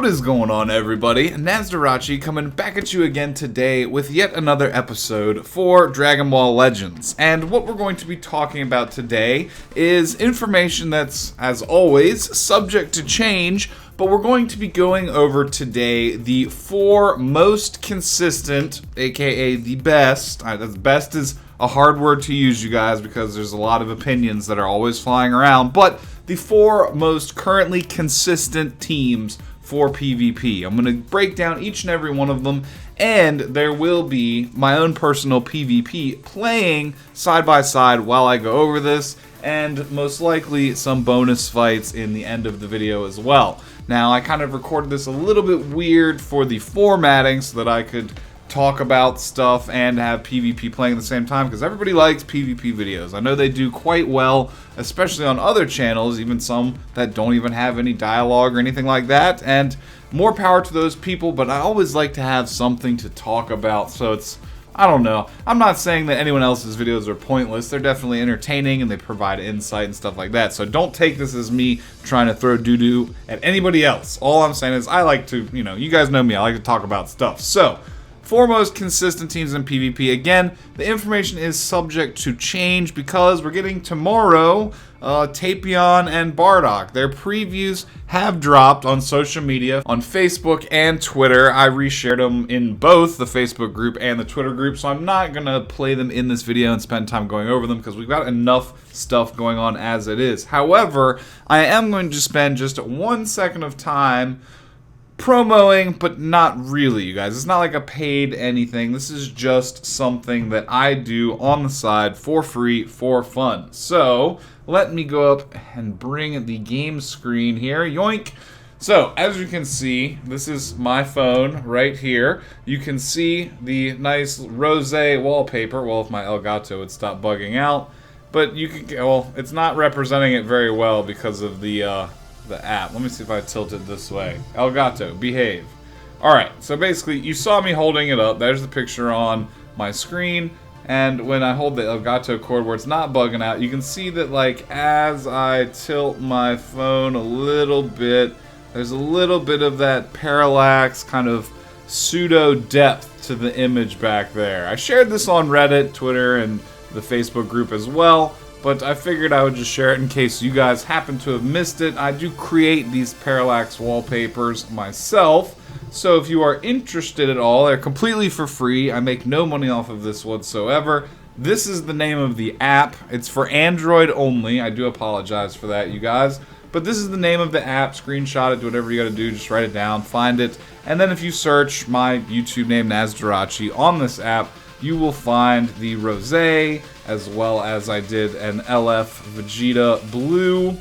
What is going on, everybody? Nasdorachi coming back at you again today with yet another episode for Dragon Ball Legends. And what we're going to be talking about today is information that's, as always, subject to change, but we're going to be going over today the 4 most consistent, aka the best. Best is a hard word to use, you guys, because there's a lot of opinions that are always flying around, but the 4 most currently consistent teams for PvP. I'm going to break down each and every one of them, and there will be my own personal PvP playing side by side while I go over this, and most likely some bonus fights in the end of the video as well. Now, I kind of recorded this a little bit weird for the formatting so that I could talk about stuff and have PvP playing at the same time, because everybody likes PvP videos. I know they do quite well, especially on other channels, even some that don't even have any dialogue or anything like that, and more power to those people, but I always like to have something to talk about, so it's, I don't know. I'm not saying that anyone else's videos are pointless. They're definitely entertaining and they provide insight and stuff like that, so don't take this as me trying to throw doo-doo at anybody else. All I'm saying is I like to, you guys know me, I like to talk about stuff. So, 4 most consistent teams in PvP. Again, the information is subject to change because we're getting tomorrow Tapion and Bardock. Their previews have dropped on social media, on Facebook and Twitter. I reshared them in both the Facebook group and the Twitter group, so I'm not going to play them in this video and spend time going over them because we've got enough stuff going on as it is. However, I am going to spend just 1 second of time promoing, but not really, you guys. It's not like a paid anything. This is just something that I do on the side for free, for fun. So, let me go up and bring the game screen here. Yoink! So, as you can see, this is my phone right here. You can see the nice rosé wallpaper. Well, if my Elgato would stop bugging out. But you can, well, it's not representing it very well because of the app. Let me see if I tilt it this way. Elgato, behave. Alright, so basically, you saw me holding it up. There's the picture on my screen. And when I hold the Elgato cord where it's not bugging out, you can see that, like, as I tilt my phone a little bit, there's a little bit of that parallax kind of pseudo depth to the image back there. I shared this on Reddit, Twitter, and the Facebook group as well, but I figured I would just share it in case you guys happen to have missed it. I do create these Parallax wallpapers myself, so if you are interested at all, they're completely for free. I make no money off of this whatsoever. This is the name of the app. It's for Android only. I do apologize for that, you guys. But this is the name of the app. Screenshot it, do whatever you gotta do, just write it down, find it. And then if you search my YouTube name, Nasdorachi, on this app, you will find the rosé, as well as I did an LF Vegeta blue.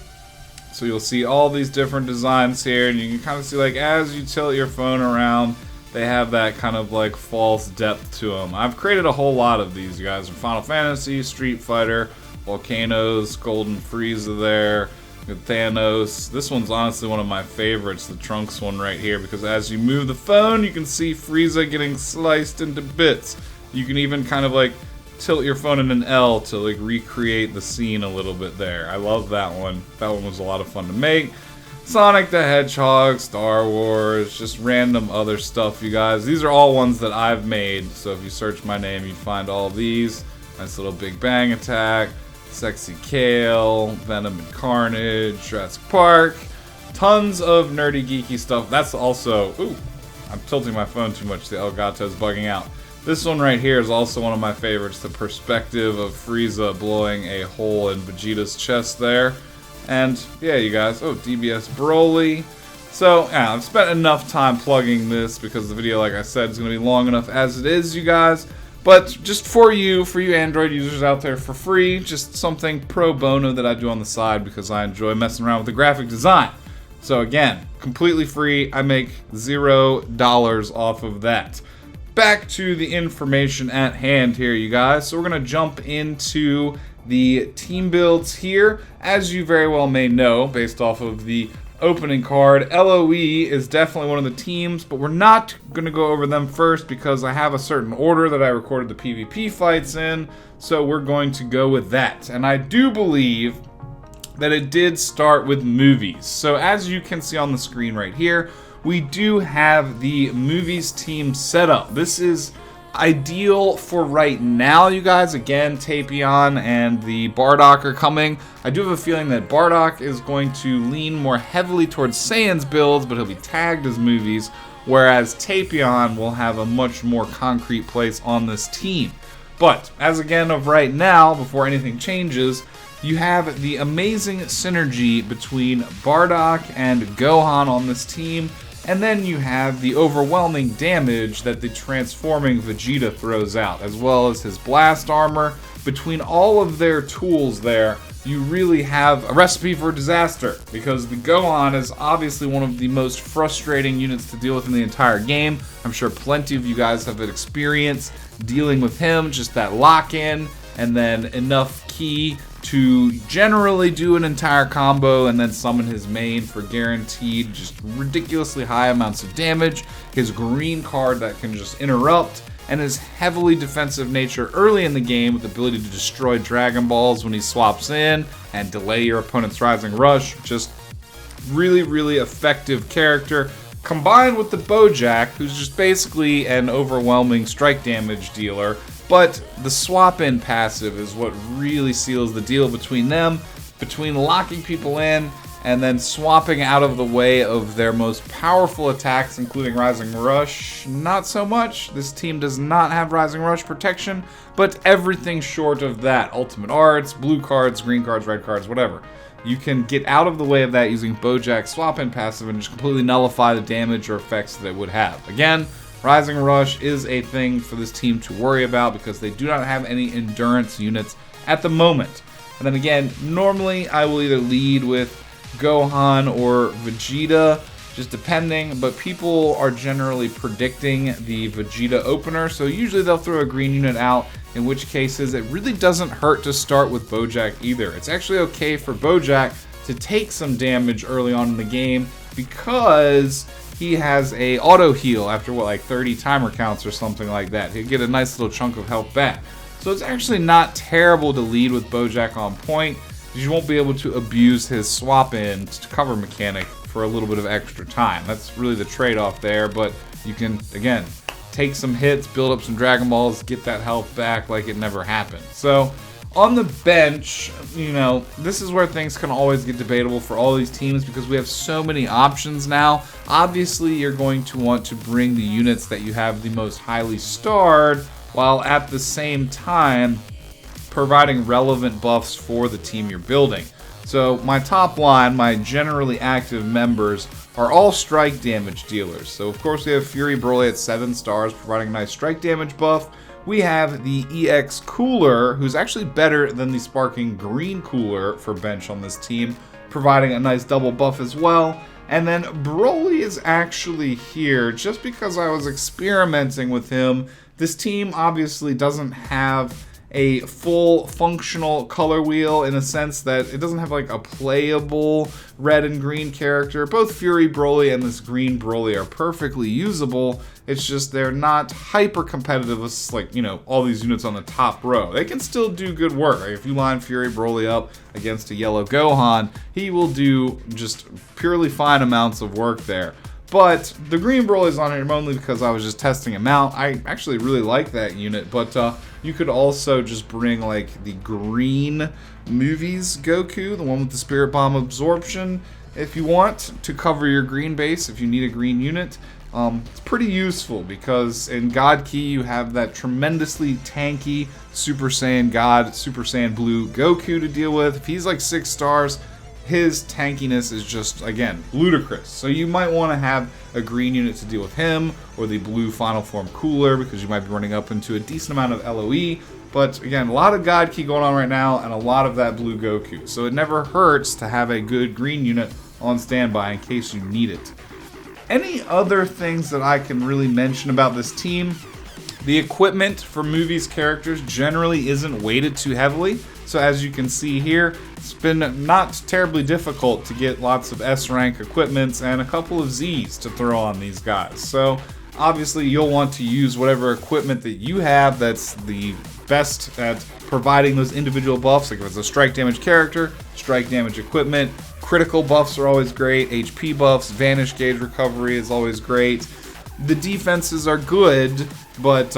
So you'll see all these different designs here, and you can kind of see, like, as you tilt your phone around, they have that kind of like false depth to them. I've created a whole lot of these, you guys, from Final Fantasy, Street Fighter, Volcanoes, Golden Frieza there, Thanos. This one's honestly one of my favorites, the Trunks one right here, because as you move the phone, you can see Frieza getting sliced into bits. You can even kind of like tilt your phone in an L to like recreate the scene a little bit there. I love that one. That one was a lot of fun to make. Sonic the Hedgehog, Star Wars, just random other stuff, you guys. These are all ones that I've made, so if you search my name, you'd find all these. Nice little Big Bang Attack, Sexy Kale, Venom and Carnage, Jurassic Park. Tons of nerdy, geeky stuff. That's also... Ooh, I'm tilting my phone too much. The Elgato's bugging out. This one right here is also one of my favorites, the perspective of Frieza blowing a hole in Vegeta's chest there. And, yeah, you guys, oh, DBS Broly. So, yeah, I've spent enough time plugging this because the video, like I said, is going to be long enough as it is, you guys. But just for you Android users out there for free, just something pro bono that I do on the side because I enjoy messing around with the graphic design. So, again, completely free. I make $0 off of that. Back to the information at hand here, you guys. So we're going to jump into the team builds here. As you very well may know, based off of the opening card, LOE is definitely one of the teams, but we're not going to go over them first because I have a certain order that I recorded the PvP fights in, so we're going to go with that. And I do believe that it did start with movies. So as you can see on the screen right here, we do have the movies team setup. This is ideal for right now, you guys. Again, Tapion and the Bardock are coming. I do have a feeling that Bardock is going to lean more heavily towards Saiyan's builds, but he'll be tagged as movies, whereas Tapion will have a much more concrete place on this team. But as again of right now, before anything changes, you have the amazing synergy between Bardock and Gohan on this team. And then you have the overwhelming damage that the transforming Vegeta throws out, as well as his blast armor. Between all of their tools there, you really have a recipe for disaster, because the Gohan is obviously one of the most frustrating units to deal with in the entire game. I'm sure plenty of you guys have experience dealing with him, just that lock-in, and then enough ki to generally do an entire combo and then summon his main for guaranteed just ridiculously high amounts of damage. His green card that can just interrupt, and his heavily defensive nature early in the game with the ability to destroy Dragon Balls when he swaps in and delay your opponent's Rising Rush. Just really, really effective character. Combined with the Bojack, who's just basically an overwhelming strike damage dealer. But the swap-in passive is what really seals the deal between them, between locking people in and then swapping out of the way of their most powerful attacks, including Rising Rush. Not so much. This team does not have Rising Rush protection, but everything short of that. Ultimate Arts, blue cards, green cards, red cards, whatever. You can get out of the way of that using Bojack's swap-in passive and just completely nullify the damage or effects that it would have. Again, Rising Rush is a thing for this team to worry about because they do not have any endurance units at the moment. And then again, normally I will either lead with Gohan or Vegeta, just depending, but people are generally predicting the Vegeta opener, so usually they'll throw a green unit out, in which cases it really doesn't hurt to start with Bojack either. It's actually okay for Bojack to take some damage early on in the game because he has a auto heal after what, like 30 timer counts or something like that. He'll get a nice little chunk of health back. So it's actually not terrible to lead with Bojack on point. You won't be able to abuse his swap-in to cover mechanic for a little bit of extra time. That's really the trade-off there, but you can, again, take some hits, build up some Dragon Balls, get that health back like it never happened. So on the bench, you know, this is where things can always get debatable for all these teams because we have so many options now. Obviously, you're going to want to bring the units that you have the most highly starred, while at the same time providing relevant buffs for the team you're building. So my top line, my generally active members, are all strike damage dealers. So of course we have Fury Broly at 7 stars, providing a nice strike damage buff. We have the EX Cooler, who's actually better than the Sparking Green Cooler for bench on this team, providing a nice double buff as well. And then Broly is actually here just because I was experimenting with him. This team obviously doesn't have a full functional color wheel in a sense that it doesn't have like a playable red and green character. Both Fury Broly and this green Broly are perfectly usable. It's just they're not hyper competitive as like, you know, all these units on the top row. They can still do good work. Like if you line Fury Broly up against a yellow Gohan, he will do just purely fine amounts of work there. But the green Broly is on here only because I was just testing him out. I actually really like that unit, but you could also just bring like the green movies Goku, the one with the Spirit Bomb absorption, if you want to cover your green base, if you need a green unit. It's pretty useful because in God Ki you have that tremendously tanky Super Saiyan God, Super Saiyan Blue Goku to deal with. If he's like 6 stars, his tankiness is just, again, ludicrous. So you might want to have a green unit to deal with him, or the blue Final Form Cooler, because you might be running up into a decent amount of LOE. But again, a lot of God Ki going on right now, and a lot of that blue Goku. So it never hurts to have a good green unit on standby in case you need it. Any other things that I can really mention about this team? The equipment for movies characters generally isn't weighted too heavily. So as you can see here, it's been not terribly difficult to get lots of S-rank equipments and a couple of Zs to throw on these guys. So obviously you'll want to use whatever equipment that you have that's the best at providing those individual buffs. Like if it's a strike damage character, strike damage equipment, critical buffs are always great. HP buffs, vanish gauge recovery is always great. The defenses are good, but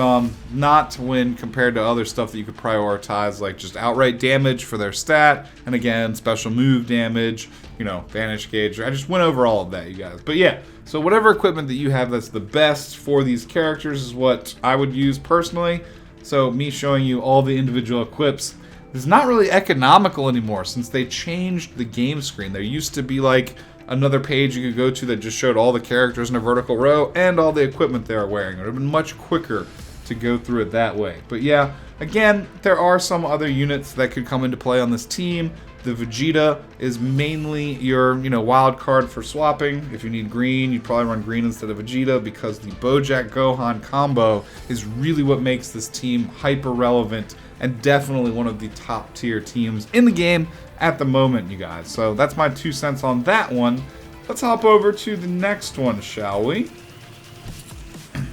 not when compared to other stuff that you could prioritize, like just outright damage for their stat, and again, special move damage, you know, vanish gauge. I just went over all of that, you guys. But yeah, so whatever equipment that you have that's the best for these characters is what I would use personally. So me showing you all the individual equips is not really economical anymore since they changed the game screen. There used to be like another page you could go to that just showed all the characters in a vertical row and all the equipment they are wearing. It would have been much quicker to go through it that way. But yeah, again, there are some other units that could come into play on this team. The Vegeta is mainly your, wild card for swapping. If you need green, you'd probably run green instead of Vegeta because the Bojack Gohan combo is really what makes this team hyper relevant and definitely one of the top tier teams in the game at the moment, you guys. So that's my 2 cents on that one. Let's hop over to the next one, shall we?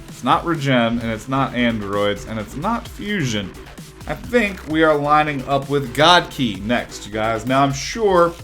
It's not Regen, and it's not Androids, and it's not Fusion. I think we are lining up with God Key next, you guys. Now, I'm sure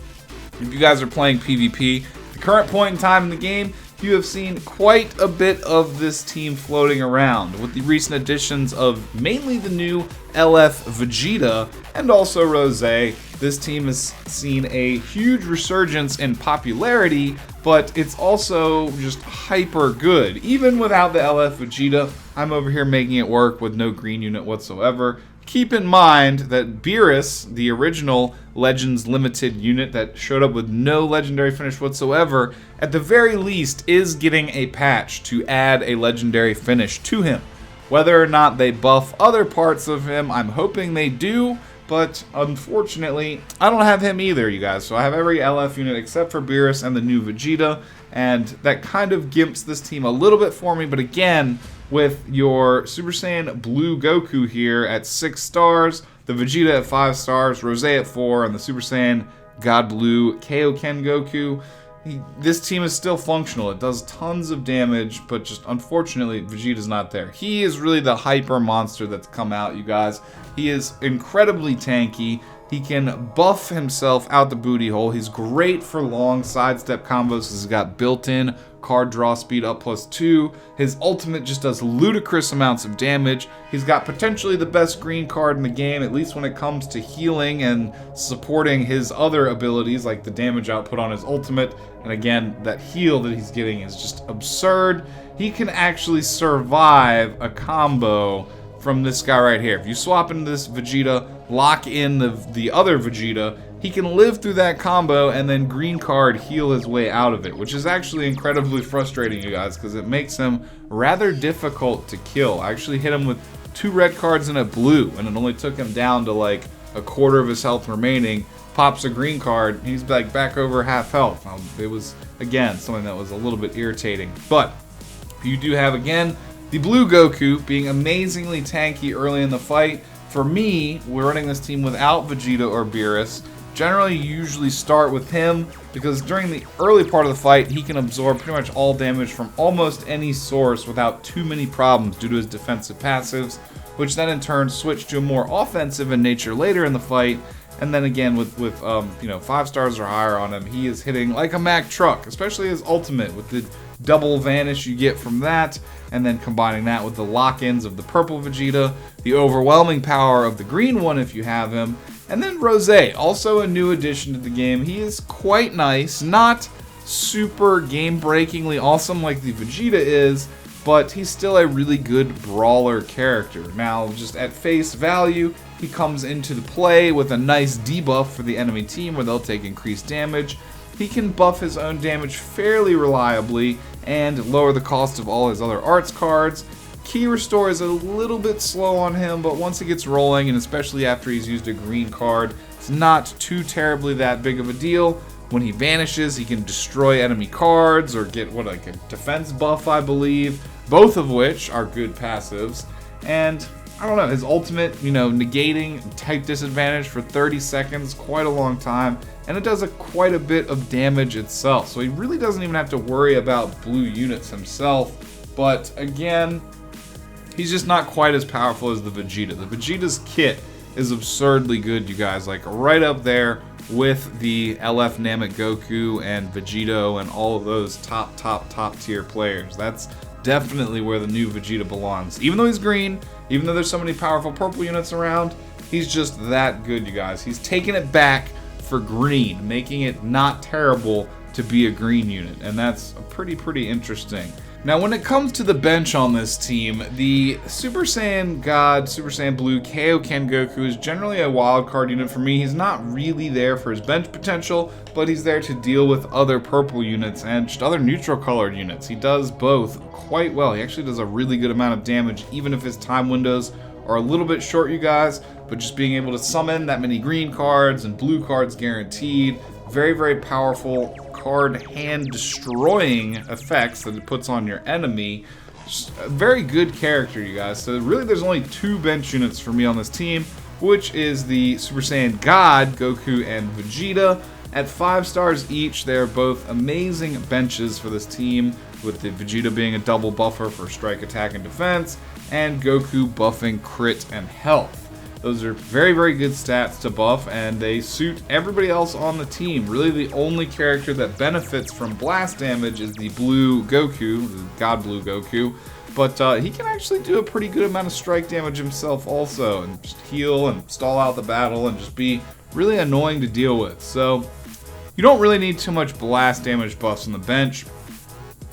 if you guys are playing PvP, at the current point in time in the game, you have seen quite a bit of this team floating around with the recent additions of mainly the new LF Vegeta and also Rose. This team has seen a huge resurgence in popularity, but it's also just hyper good. Even without the LF Vegeta, I'm over here making it work with no green unit whatsoever. Keep in mind that Beerus, the original Legends Limited unit that showed up with no legendary finish whatsoever, at the very least is getting a patch to add a legendary finish to him. Whether or not they buff other parts of him, I'm hoping they do, but unfortunately, I don't have him either, you guys. So I have every LF unit except for Beerus and the new Vegeta, and that kind of gimps this team a little bit for me, but again, with your Super Saiyan Blue Goku here at 6 stars, the Vegeta at 5 stars, Rose at 4, and the Super Saiyan God Blue Kaioken Goku. This team is still functional. It does tons of damage, but just unfortunately, Vegeta's not there. He is really the hyper monster that's come out, you guys. He is incredibly tanky. He can buff himself out the booty hole. He's great for long sidestep combos because he's got built-in card draw speed up +2. His ultimate just does ludicrous amounts of damage. He's got potentially the best green card in the game, at least when it comes to healing and supporting his other abilities, like the damage output on his ultimate. And again, that heal that he's getting is just absurd. He can actually survive a combo from this guy right here. If you swap into this Vegeta, lock in the other Vegeta, he can live through that combo and then green card heal his way out of it, which is actually incredibly frustrating, you guys, because it makes him rather difficult to kill. I actually hit him with 2 red cards and a blue, and it only took him down to like a quarter of his health remaining. Pops a green card, he's like back over half health. It was, again, something that was a little bit irritating. But you do have, again, the Blue Goku being amazingly tanky early in the fight. For me, we're running this team without Vegeta or Beerus. Generally, you usually start with him because during the early part of the fight, he can absorb pretty much all damage from almost any source without too many problems due to his defensive passives, which then in turn switch to a more offensive in nature later in the fight. And then again, with 5 stars or higher on him, he is hitting like a Mack truck, especially his ultimate with the double vanish you get from that, and then combining that with the lock-ins of the purple Vegeta, the overwhelming power of the green one if you have him, and then Rose, also a new addition to the game. He is quite nice, not super game-breakingly awesome like the Vegeta is, but he's still a really good brawler character. Now, just at face value, he comes into the play with a nice debuff for the enemy team where they'll take increased damage. He can buff his own damage fairly reliably and lower the cost of all his other arts cards. Key Restore is a little bit slow on him, but once it gets rolling, and especially after he's used a green card, it's not too terribly that big of a deal. When he vanishes, he can destroy enemy cards or get a defense buff, I believe, both of which are good passives. And I don't know, his ultimate, negating type disadvantage for 30 seconds, quite a long time, and it does quite a bit of damage itself. So he really doesn't even have to worry about blue units himself. But again, he's just not quite as powerful as the Vegeta. The Vegeta's kit is absurdly good, you guys, like right up there with the LF Namek Goku and Vegito and all of those top tier players. That's definitely where the new Vegeta belongs. Even though he's green, even though there's so many powerful purple units around, he's just that good, you guys. He's taking it back for green, making it not terrible to be a green unit, and that's pretty interesting. Now, when it comes to the bench on this team, the Super Saiyan God, Super Saiyan Blue Kaioken Goku is generally a wild card unit for me. He's not really there for his bench potential, but he's there to deal with other purple units and just other neutral colored units. He does both quite well. He actually does a really good amount of damage, even if his time windows are a little bit short, you guys. But just being able to summon that many green cards and blue cards guaranteed, very powerful card hand destroying effects that it puts on your enemy. Just a very good character, you guys. So really there's only 2 bench units for me on this team, which is the Super Saiyan God Goku and Vegeta. At 5 stars each, they're both amazing benches for this team, with the Vegeta being a double buffer for strike, attack, and defense, and Goku buffing crit and health. Those are very good stats to buff, and they suit everybody else on the team. Really, the only character that benefits from blast damage is the Blue Goku, the God Blue Goku, but he can actually do a pretty good amount of strike damage himself also, and just heal and stall out the battle and just be really annoying to deal with. So you don't really need too much blast damage buffs on the bench.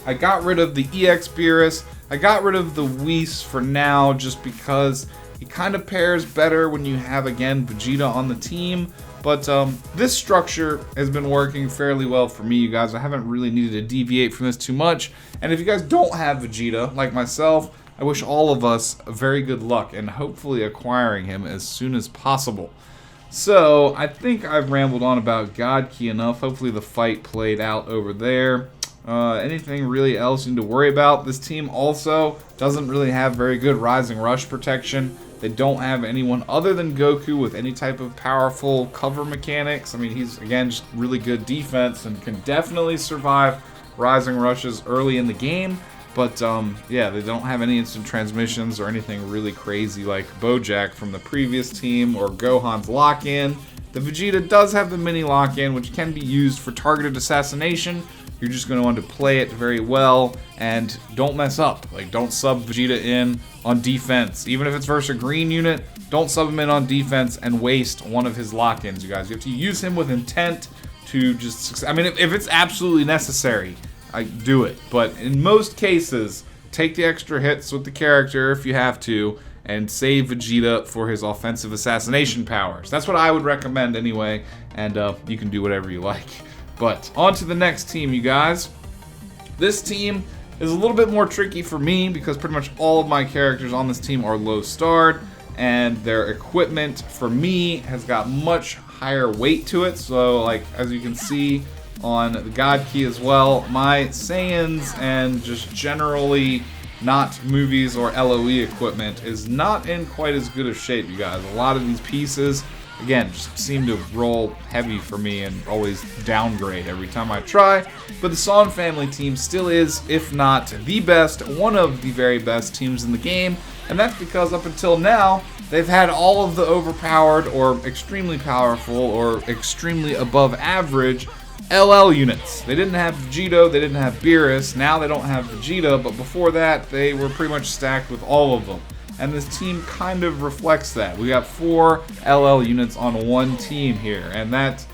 I got rid of the EX Beerus. I got rid of the Whis for now, just because he kind of pairs better when you have, again, Vegeta on the team. But this structure has been working fairly well for me, you guys. I haven't really needed to deviate from this too much. And if you guys don't have Vegeta, like myself, I wish all of us very good luck and hopefully acquiring him as soon as possible. So, I think I've rambled on about God Key enough. Hopefully the fight played out over there. Anything really else you need to worry about? This team also doesn't really have very good Rising Rush protection. They don't have anyone other than Goku with any type of powerful cover mechanics. I mean, he's, again, just really good defense and can definitely survive Rising Rushes early in the game. But, yeah, they don't have any instant transmissions or anything really crazy like Bojack from the previous team or Gohan's lock-in. The Vegeta does have the mini lock-in, which can be used for targeted assassination. You're just going to want to play it very well and don't mess up. Like, don't sub Vegeta in on defense. Even if it's versus a green unit, don't sub him in on defense and waste one of his lock-ins, you guys. You have to use him with intent to just... I mean, if it's absolutely necessary, do it. But in most cases, take the extra hits with the character if you have to and save Vegeta for his offensive assassination powers. That's what I would recommend anyway, and you can do whatever you like. But on to the next team, you guys. This team is a little bit more tricky for me because pretty much all of my characters on this team are low starred, and their equipment for me has got much higher weight to it. So, like, as you can see on the God Key as well, my Saiyans and just generally not movies or LOE equipment is not in quite as good of shape, you guys. A lot of these pieces, again, just seem to roll heavy for me and always downgrade every time I try. But the Son family team still is, if not the best, one of the very best teams in the game. And that's because up until now, they've had all of the overpowered or extremely powerful or extremely above average LL units. They didn't have Vegito, they didn't have Beerus. Now they don't have Vegeta, but before that, they were pretty much stacked with all of them. And this team kind of reflects that. We got 4 LL units on one team here, and that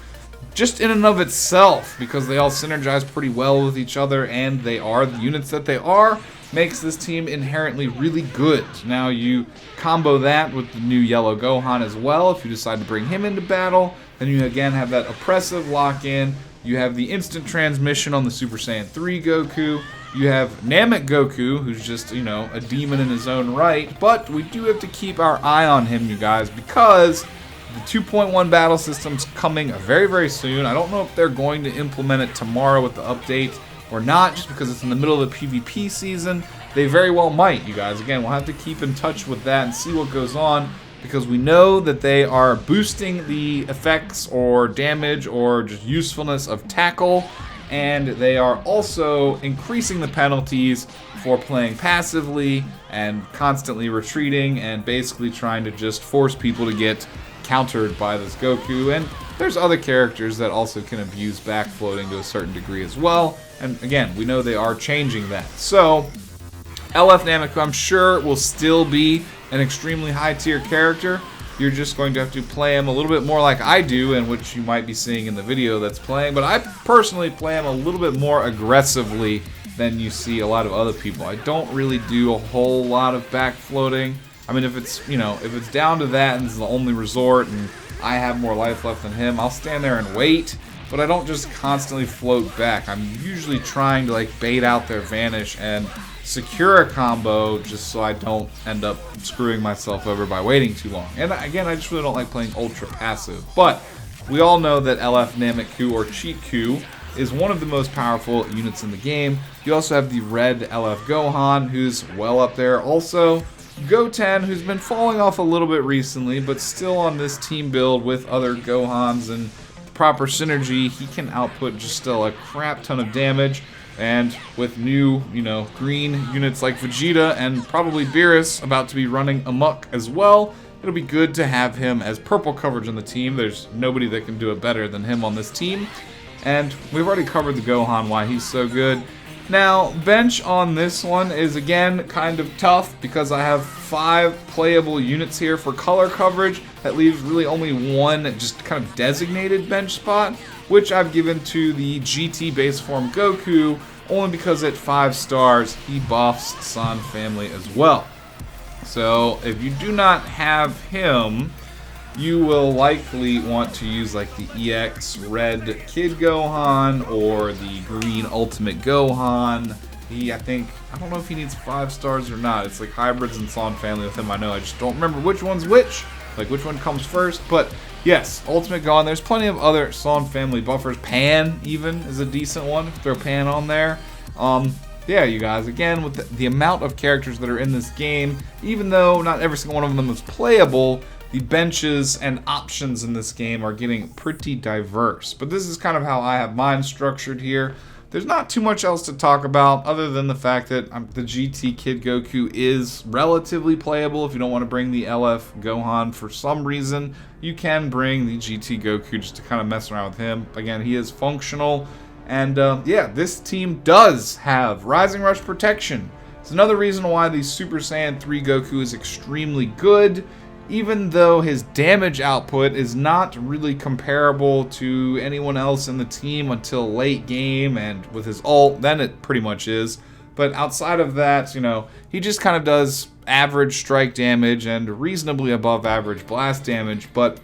just in and of itself, because they all synergize pretty well with each other and they are the units that they are, makes this team inherently really good. Now you combo that with the new Yellow Gohan as well. If you decide to bring him into battle, then you again have that oppressive lock-in. You have the instant transmission on the Super Saiyan 3 Goku. You have Namek Goku, who's just, you know, a demon in his own right. But we do have to keep our eye on him, you guys, because the 2.1 battle system's coming very, very soon. I don't know if they're going to implement it tomorrow with the update or not, just because it's in the middle of the PvP season. They very well might, you guys. Again, we'll have to keep in touch with that and see what goes on, because we know that they are boosting the effects or damage or just usefulness of tackle, and they are also increasing the penalties for playing passively and constantly retreating and basically trying to just force people to get countered by this Goku. And there's other characters that also can abuse backfloating to a certain degree as well. And again, we know they are changing that. So LF Namek, I'm sure, will still be an extremely high tier character. You're just going to have to play him a little bit more like I do, and which you might be seeing in the video that's playing. But I personally play him a little bit more aggressively than you see a lot of other people. I don't really do a whole lot of backfloating. I mean, if it's, you know, if it's down to that and it's the only resort and I have more life left than him, I'll stand there and wait. But I don't just constantly float back. I'm usually trying to like bait out their vanish and secure a combo just so I don't end up screwing myself over by waiting too long. And again, I just really don't like playing ultra passive. But we all know that LF Namek-ku, or Cheat-ku, is one of the most powerful units in the game. You also have the red LF Gohan, who's well up there. Also, Goten, who's been falling off a little bit recently, but still on this team build with other Gohans and proper synergy, he can output just still a crap ton of damage. And with new, you know, green units like Vegeta and probably Beerus about to be running amok as well, it'll be good to have him as purple coverage on the team. There's nobody that can do it better than him on this team. And we've already covered the Gohan, why he's so good. Now, bench on this one is, again, kind of tough because I have 5 playable units here for color coverage. That leaves really only one just kind of designated bench spot, which I've given to the GT base form Goku, only because at 5 stars, he buffs San family as well. So, if you do not have him, you will likely want to use like the EX Red Kid Gohan or the Green Ultimate Gohan. I don't know if he needs 5 stars or not. It's like hybrids and San family with him. I know, I just don't remember which one's which, like which one comes first. But yes, Ultimate Gohan. There's plenty of other San family buffers. Pan even is a decent one. Throw Pan on there. Yeah, you guys, again, with the amount of characters that are in this game, even though not every single one of them is playable, the benches and options in this game are getting pretty diverse. But this is kind of how I have mine structured here. There's not too much else to talk about other than the fact that the GT Kid Goku is relatively playable. If you don't want to bring the LF Gohan for some reason, you can bring the GT Goku just to kind of mess around with him. Again, he is functional. And yeah, this team does have Rising Rush protection. It's another reason why the Super Saiyan 3 Goku is extremely good, even though his damage output is not really comparable to anyone else in the team until late game, and with his ult, then it pretty much is. But outside of that, you know, he just kind of does average strike damage and reasonably above average blast damage, but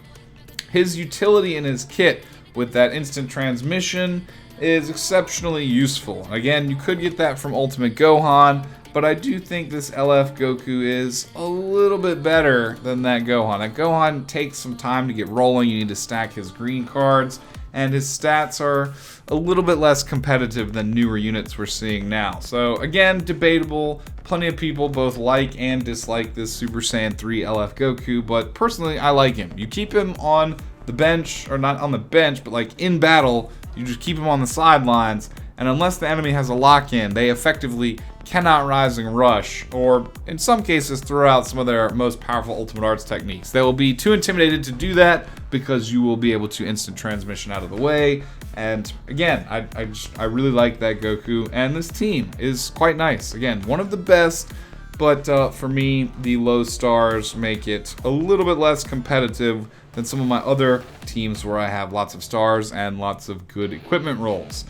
his utility in his kit with that instant transmission is exceptionally useful. Again, you could get that from Ultimate Gohan, but I do think this LF Goku is a little bit better than that Gohan. That Gohan takes some time to get rolling. You need to stack his green cards, and his stats are a little bit less competitive than newer units we're seeing now. So again, debatable. Plenty of people both like and dislike this Super Saiyan 3 LF Goku, but personally I like him. You keep him on the bench, or not on the bench, but like in battle, you just keep him on the sidelines, and unless the enemy has a lock-in, they effectively cannot Rising Rush, or in some cases throw out some of their most powerful Ultimate Arts techniques. They will be too intimidated to do that because you will be able to instant transmission out of the way. And again, I really like that Goku, and this team is quite nice. Again, one of the best, but for me, the low stars make it a little bit less competitive than some of my other teams where I have lots of stars and lots of good equipment rolls.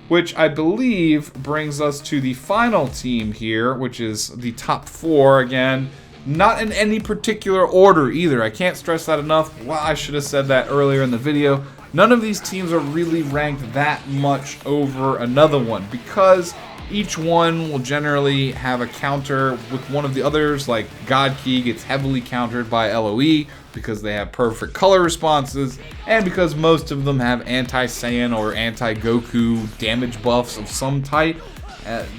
Which I believe brings us to the final team here, which is the top 4. Again, not in any particular order either. I can't stress that enough. Well, I should have said that earlier in the video. None of these teams are really ranked that much over another one, because each one will generally have a counter with one of the others. Like God Ki gets heavily countered by LOE because they have perfect color responses, and because most of them have anti-Saiyan or anti-Goku damage buffs of some type.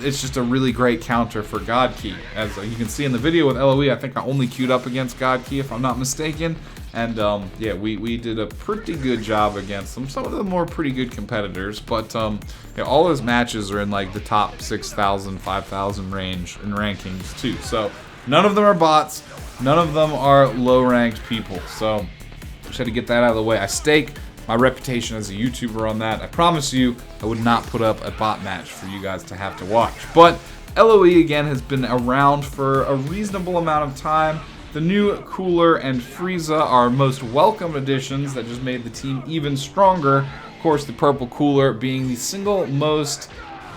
It's just a really great counter for God Ki. As you can see in the video with LOE, I think I only queued up against God Ki if I'm not mistaken. And yeah, we did a pretty good job against them. Some of them were pretty good competitors, but yeah, all those matches are in like the top 6,000, 5,000 range in rankings too. So none of them are bots. None of them are low-ranked people. So just had to get that out of the way. I stake my reputation as a YouTuber on that. I promise you, I would not put up a bot match for you guys to have to watch. But LOE, again, has been around for a reasonable amount of time. The new Cooler and Frieza are most welcome additions that just made the team even stronger. Of course, the Purple Cooler being the single most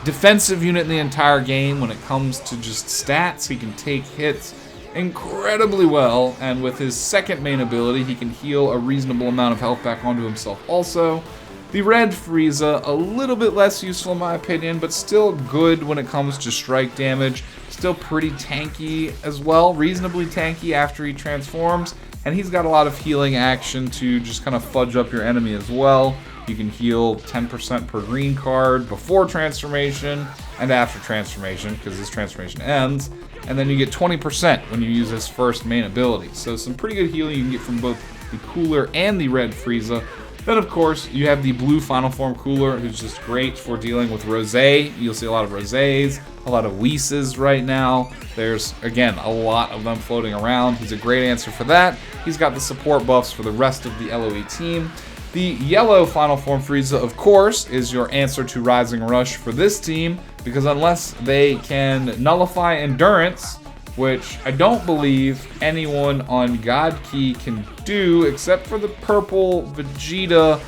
defensive unit in the entire game when it comes to just stats. He can take hits incredibly well, and with his second main ability, he can heal a reasonable amount of health back onto himself also. The Red Frieza, a little bit less useful in my opinion, but still good when it comes to strike damage. Still pretty tanky as well, reasonably tanky after he transforms, and he's got a lot of healing action to just kind of fudge up your enemy as well. You can heal 10% per green card before transformation and after transformation, because his transformation ends, and then you get 20% when you use his first main ability. So some pretty good healing you can get from both the Cooler and the Red Frieza. Then, of course, you have the Blue Final Form Cooler, who's just great for dealing with Rosé. You'll see a lot of Rosés, a lot of Whis right now. There's, again, a lot of them floating around. He's a great answer for that. He's got the support buffs for the rest of the LOE team. The Yellow Final Form Frieza, of course, is your answer to Rising Rush for this team, because unless they can nullify Endurance, which I don't believe anyone on God Key can do, except for the Purple Vegeta,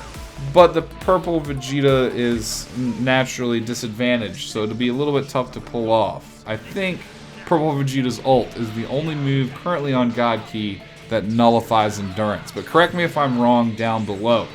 but the Purple Vegeta is naturally disadvantaged, so it'll be a little bit tough to pull off. I think Purple Vegeta's ult is the only move currently on God Key that nullifies Endurance, but correct me if I'm wrong down below.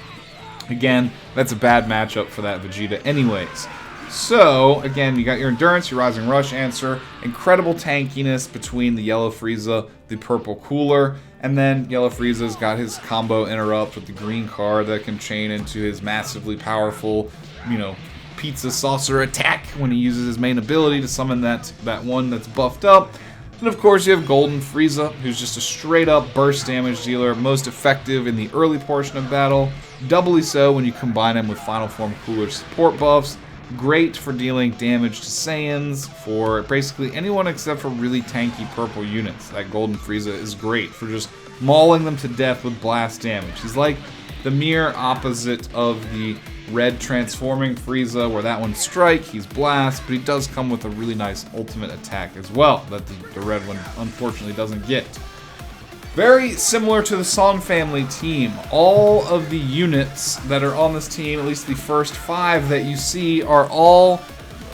Again, that's a bad matchup for that Vegeta anyways. So, again, you got your Endurance, your Rising Rush answer, incredible tankiness between the Yellow Frieza, the Purple Cooler, and then Yellow Frieza's got his combo interrupt with the green card that can chain into his massively powerful, pizza saucer attack when he uses his main ability to summon that one that's buffed up. And of course you have Golden Frieza, who's just a straight up burst damage dealer, most effective in the early portion of battle, doubly so when you combine him with Final Form Cooler support buffs. Great for dealing damage to Saiyans, for basically anyone except for really tanky purple units. That Golden Frieza is great for just mauling them to death with blast damage. He's like the mere opposite of the red transforming Frieza, where that one's strike, he's blast, but he does come with a really nice ultimate attack as well that the red one unfortunately doesn't get. Very similar to the Son family team. All of the units that are on this team, at least the first 5 that you see, are all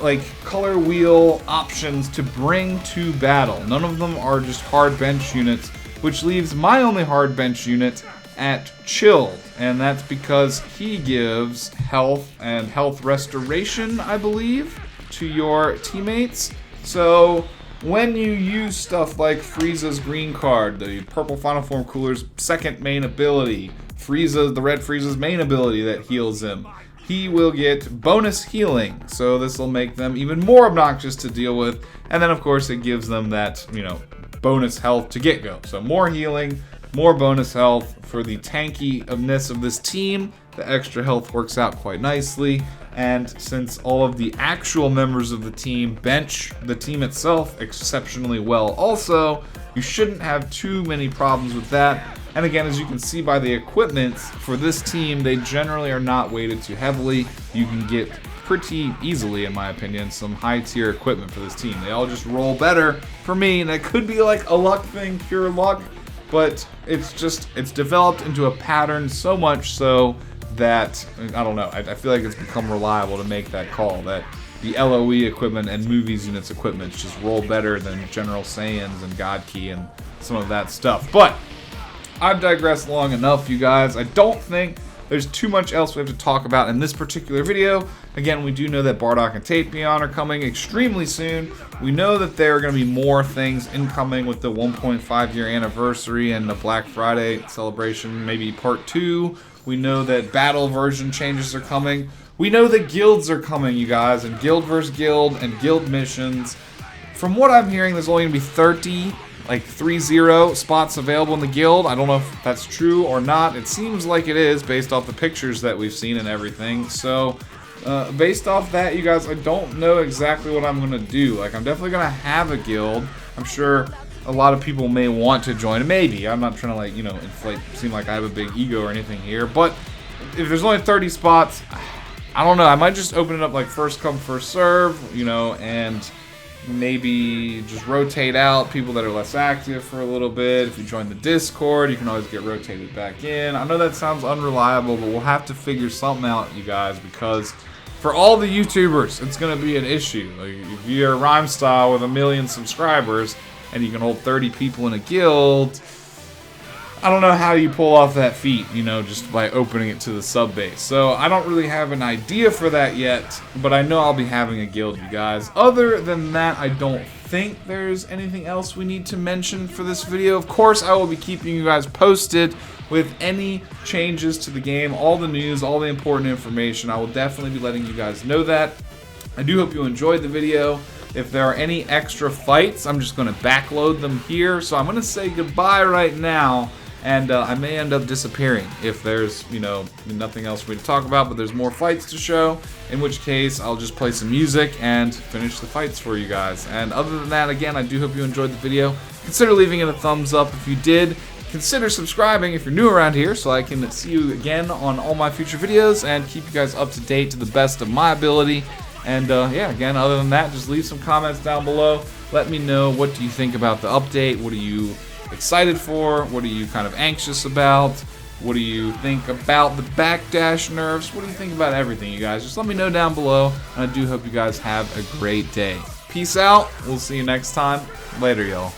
like color wheel options to bring to battle. None of them are just hard bench units, which leaves my only hard bench unit at Chilled, and that's because he gives health and health restoration, I believe, to your teammates. So when you use stuff like Frieza's green card, the Purple Final Form Cooler's second main ability, the Red Frieza's main ability that heals him, he will get bonus healing. So this will make them even more obnoxious to deal with. And then of course it gives them that, bonus health to get-go. So more healing, more bonus health for the tankiness of this team. The extra health works out quite nicely. And since all of the actual members of the team bench the team itself exceptionally well also, you shouldn't have too many problems with that. And again, as you can see by the equipment for this team, they generally are not weighted too heavily. You can get pretty easily, in my opinion, some high tier equipment for this team. They all just roll better for me, and that could be like a luck thing, pure luck, but it's developed into a pattern so much so that, I don't know, I feel like it's become reliable to make that call, that the LOE equipment and Movies Units equipment just roll better than General Saiyans and God Key and some of that stuff. But I've digressed long enough, you guys. I don't think there's too much else we have to talk about in this particular video. Again, we do know that Bardock and Tapion are coming extremely soon. We know that there are going to be more things incoming with the 1.5 year anniversary and the Black Friday celebration, maybe part 2. We know that battle version changes are coming. We know that guilds are coming, you guys, and guild versus guild and guild missions. From what I'm hearing, there's only going to be 30 spots available in the guild. I don't know if that's true or not. It seems like it is based off the pictures that we've seen and everything. So based off that, you guys, I don't know exactly what I'm going to do. Like, I'm definitely going to have a guild. I'm sure a lot of people may want to join. Maybe. I'm not trying to, inflate, seem like I have a big ego or anything here. But if there's only 30 spots, I don't know. I might just open it up like first come, first serve, you know, and maybe just rotate out people that are less active for a little bit. If you join the Discord, you can always get rotated back in. I know that sounds unreliable, but we'll have to figure something out, you guys, because for all the YouTubers, it's going to be an issue. Like, if you're Rhyme Style with 1 million subscribers and you can hold 30 people in a guild, I don't know how you pull off that feat, you know, just by opening it to the sub base. So I don't really have an idea for that yet, but I know I'll be having a guild, you guys. Other than that, I don't think there's anything else we need to mention for this video. Of course, I will be keeping you guys posted with any changes to the game, all the news, all the important information. I will definitely be letting you guys know that. I do hope you enjoyed the video. If there are any extra fights, I'm just going to backload them here. So I'm going to say goodbye right now. And I may end up disappearing if there's, you know, nothing else for me to talk about, but there's more fights to show, in which case I'll just play some music and finish the fights for you guys. And other than that, again, I do hope you enjoyed the video. Consider leaving it a thumbs up if you did. Consider subscribing if you're new around here so I can see you again on all my future videos and keep you guys up to date to the best of my ability. And yeah, again, other than that, just leave some comments down below. Let me know, what do you think about the update? What are you excited for? What are you kind of anxious about? What do you think about the backdash nerfs? What do you think about everything, you guys? Just let me know down below, and I do hope you guys have a great day. Peace out. We'll see you next time. Later, y'all.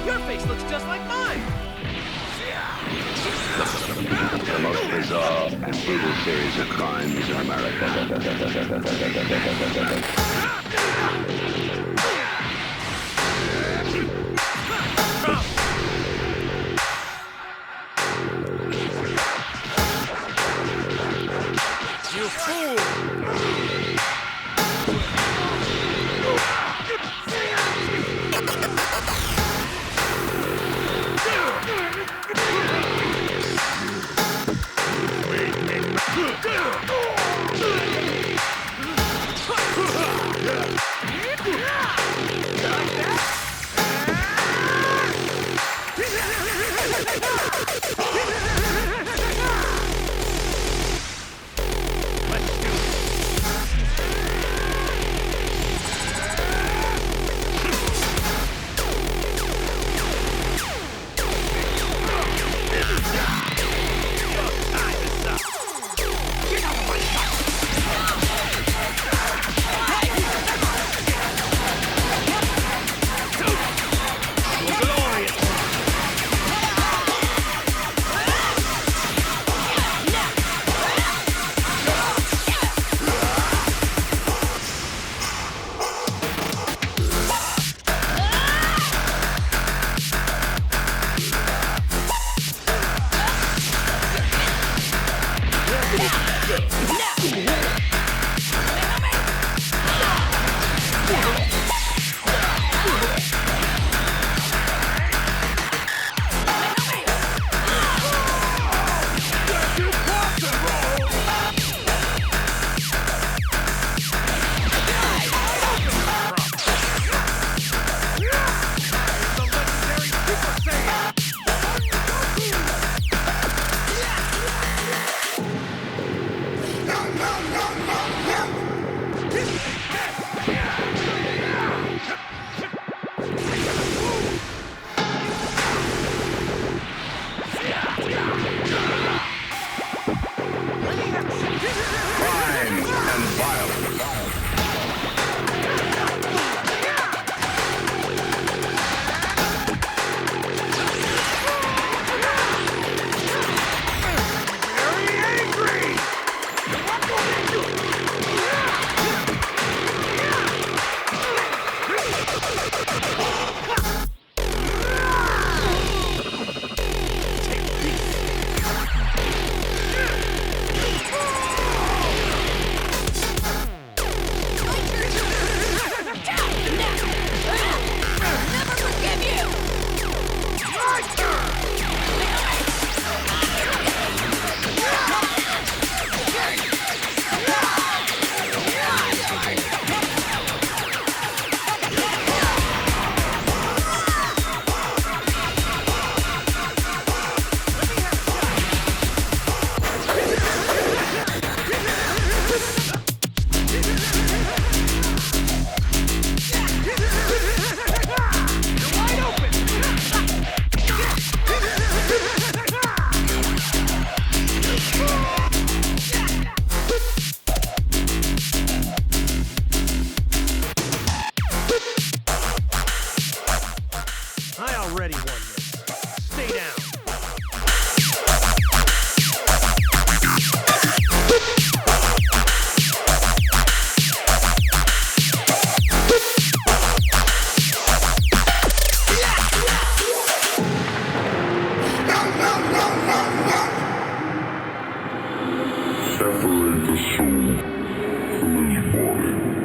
Your face looks just like mine! The most bizarre and brutal series of crimes in America. You fool! Get out of my already won this. Stay down. Separate the soul from his body.